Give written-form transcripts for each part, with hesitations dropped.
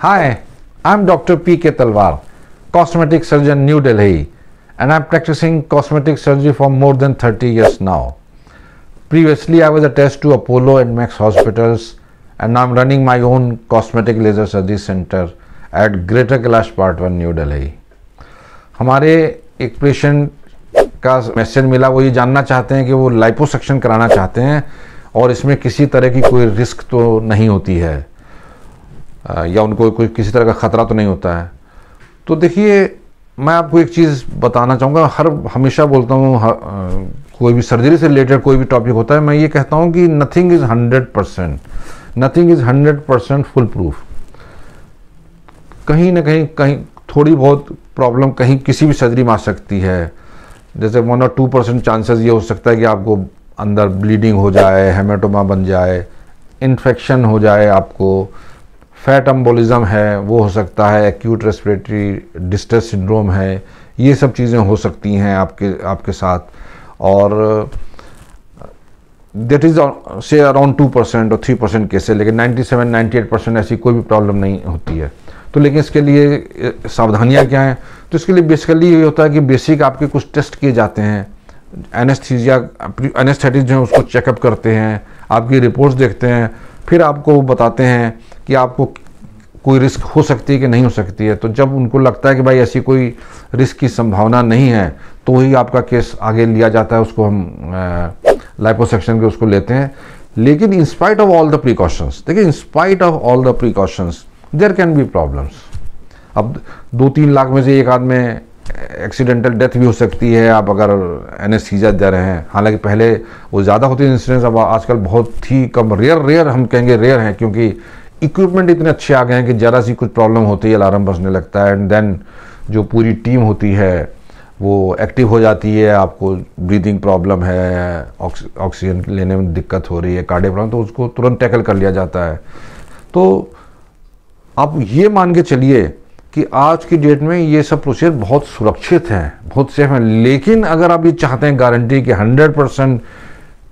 Hi, I'm Dr. P.K. Talwar, cosmetic surgeon, New Delhi, and I'm practicing cosmetic surgery for more than 30 years now. Previously, I was attached to Apollo and Max hospitals, and now I'm running my own cosmetic laser surgery center at Greater Kailash Part 1, New Delhi. हमारे एक patient का message मिला, वो ये जानना चाहते हैं कि वो लाइपोसक्शन कराना चाहते हैं और इसमें किसी तरह की कोई रिस्क तो नहीं होती है या उनको कोई किसी तरह का ख़तरा तो नहीं होता है। तो देखिए, मैं आपको एक चीज़ बताना चाहूँगा, हमेशा बोलता हूँ कोई भी सर्जरी से रिलेटेड कोई भी टॉपिक होता है, मैं ये कहता हूँ कि नथिंग इज़ 100% फुल प्रूफ। कहीं ना कहीं थोड़ी बहुत प्रॉब्लम कहीं किसी भी सर्जरी में आ सकती है। जैसे 1 और 2% चांसेस ये हो सकता है कि आपको अंदर ब्लीडिंग हो जाए, हेमेटोमा बन जाए, इन्फेक्शन हो जाए, आपको फैट एम्बोलिज्म है वो हो सकता है, एक्यूट रेस्पिरेटरी डिस्ट्रेस सिंड्रोम है, ये सब चीज़ें हो सकती हैं आपके साथ। और दैट इज़ से अराउंड 2% और 3% केस है, लेकिन 97-98% ऐसी कोई भी प्रॉब्लम नहीं होती है। तो लेकिन इसके लिए सावधानियां क्या हैं? तो इसके लिए बेसिकली ये होता है कि बेसिक आपके कुछ टेस्ट किए जाते हैं, एनेस्थेटिस्ट जो है उसको चेकअप करते हैं, आपकी रिपोर्ट्स देखते हैं, फिर आपको बताते हैं कि आपको कोई रिस्क हो सकती है कि नहीं हो सकती है। तो जब उनको लगता है कि भाई ऐसी कोई रिस्क की संभावना नहीं है तो ही आपका केस आगे लिया जाता है, उसको हम लाइपोसक्शन के उसको लेते हैं। लेकिन in spite of all the precautions, देखिए, in spite of all the precautions there can be problems. अब 2-3 लाख में से एक आदमी एक्सीडेंटल डेथ भी हो सकती है आप अगर एनेस्थीसिया दे रहे हैं। हालांकि पहले वो ज़्यादा होती है इंसिडेंस, अब आजकल बहुत ही कम, रेयर हम कहेंगे रेयर हैं, क्योंकि इक्विपमेंट इतने अच्छे आ गए हैं कि ज़रा सी कुछ प्रॉब्लम होती है अलार्म बजने लगता है, एंड देन जो पूरी टीम होती है वो एक्टिव हो जाती है। आपको ब्रीदिंग प्रॉब्लम है, ऑक्सीजन लेने में दिक्कत हो रही है, कार्डियक प्रॉब्लम, तो उसको तुरंत टैकल कर लिया जाता है। तो आप ये मान के चलिए कि आज की डेट में ये सब प्रोसीजर बहुत सुरक्षित हैं, बहुत सेफ हैं। लेकिन अगर आप ये चाहते हैं गारंटी कि 100%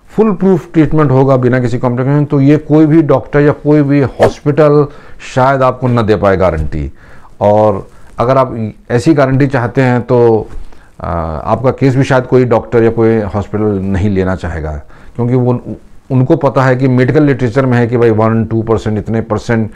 फुल प्रूफ ट्रीटमेंट होगा बिना किसी कॉम्प्लिकेशन, तो ये कोई भी डॉक्टर या कोई भी हॉस्पिटल शायद आपको न दे पाए गारंटी। और अगर आप ऐसी गारंटी चाहते हैं तो आपका केस भी शायद कोई डॉक्टर या कोई हॉस्पिटल नहीं लेना चाहेगा, क्योंकि वो उनको पता है कि मेडिकल लिटरेचर में है कि भाई 1-2% इतने परसेंट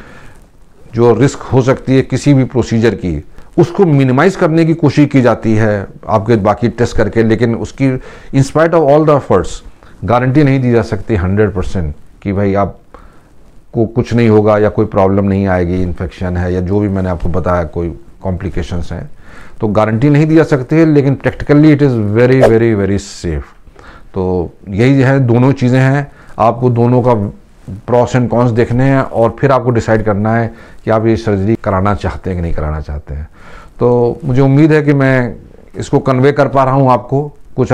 जो रिस्क हो सकती है किसी भी प्रोसीजर की, उसको मिनिमाइज करने की कोशिश की जाती है आपके बाकी टेस्ट करके। लेकिन उसकी इन spite of all the efforts guarantee नहीं दी जा सकती 100% कि भाई आपको कुछ नहीं होगा या कोई प्रॉब्लम नहीं आएगी, इन्फेक्शन है या जो भी मैंने आपको बताया कोई कॉम्प्लिकेशंस हैं, तो गारंटी नहीं दी जा सकती है। लेकिन practically it is very very very safe. तो यही है, दोनों चीज़ें हैं, आपको दोनों का प्रॉस एंड कॉन्स देखने हैं और फिर आपको डिसाइड करना है कि आप ये सर्जरी कराना चाहते हैं कि नहीं कराना चाहते हैं। तो मुझे उम्मीद है कि मैं इसको कन्वे कर पा रहा हूँ आपको, कुछ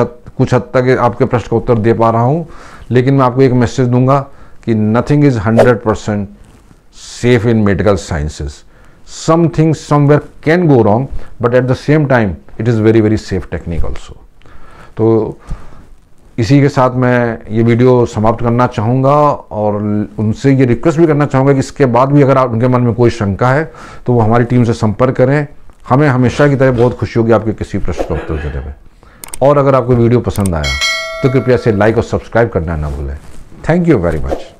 हद तक आपके प्रश्न का उत्तर दे पा रहा हूँ। लेकिन मैं आपको एक मैसेज दूंगा कि nothing is 100% safe in medical sciences. Some things somewhere can go wrong, but at the same time it is very very safe technique also. तो इसी के साथ मैं ये वीडियो समाप्त करना चाहूँगा और उनसे ये रिक्वेस्ट भी करना चाहूँगा कि इसके बाद भी अगर उनके मन में कोई शंका है तो वो हमारी टीम से संपर्क करें। हमें हमेशा की तरह बहुत खुशी होगी आपके किसी प्रश्न का उत्तर देने में। और अगर आपको वीडियो पसंद आया तो कृपया इसे लाइक और सब्सक्राइब करना ना भूलें। Thank you very much.